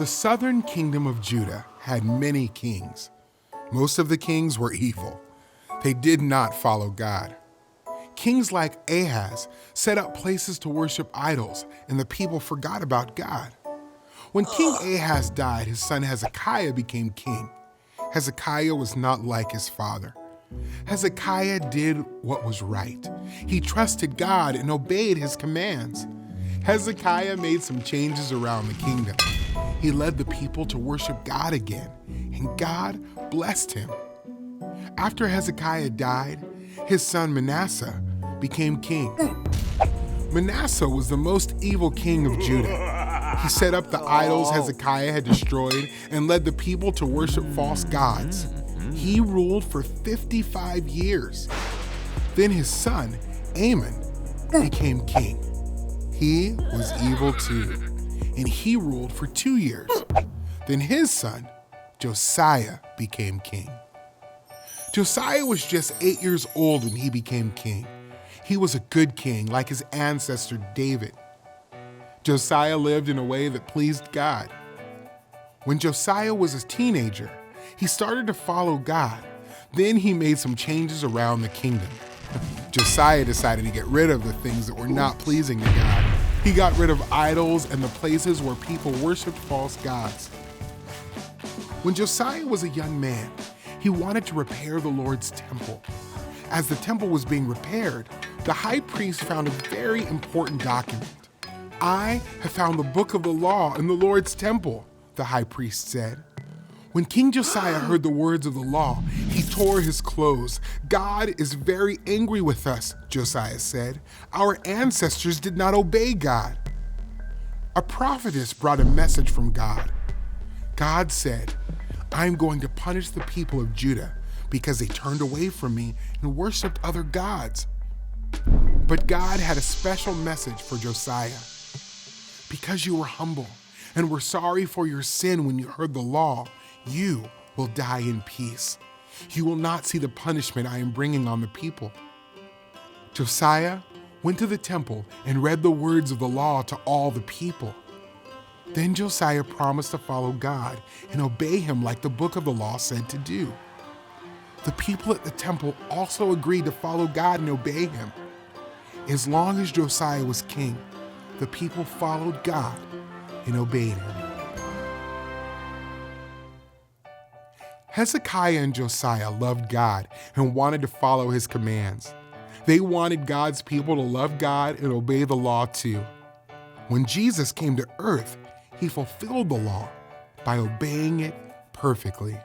The southern kingdom of Judah had many kings. Most of the kings were evil. They did not follow God. Kings like Ahaz set up places to worship idols, and the people forgot about God. When King Ahaz died, his son Hezekiah became king. Hezekiah was not like his father. Hezekiah did what was right. He trusted God and obeyed his commands. Hezekiah made some changes around the kingdom. He led the people to worship God again, and God blessed him. After Hezekiah died, his son Manasseh became king. Manasseh was the most evil king of Judah. He set up the idols Hezekiah had destroyed and led the people to worship false gods. He ruled for 55 years. Then his son, Amon, became king. He was evil too, and he ruled for 2 years. Then his son, Josiah, became king. Josiah was just 8 years old when he became king. He was a good king, like his ancestor David. Josiah lived in a way that pleased God. When Josiah was a teenager, he started to follow God. Then he made some changes around the kingdom. Josiah decided to get rid of the things that were not pleasing to God. He got rid of idols and the places where people worshiped false gods. When Josiah was a young man, he wanted to repair the Lord's temple. As the temple was being repaired, the high priest found a very important document. "I have found the book of the law in the Lord's temple," the high priest said. When King Josiah heard the words of the law, he tore his clothes. "God is very angry with us," Josiah said. "Our ancestors did not obey God." A prophetess brought a message from God. God said, "I'm going to punish the people of Judah because they turned away from me and worshiped other gods." But God had a special message for Josiah. "Because you were humble and were sorry for your sin when you heard the law, you will die in peace. You will not see the punishment I am bringing on the people." Josiah went to the temple and read the words of the law to all the people. Then Josiah promised to follow God and obey him like the book of the law said to do. The people at the temple also agreed to follow God and obey him. As long as Josiah was king, the people followed God and obeyed him. Hezekiah and Josiah loved God and wanted to follow his commands. They wanted God's people to love God and obey the law too. When Jesus came to earth, he fulfilled the law by obeying it perfectly.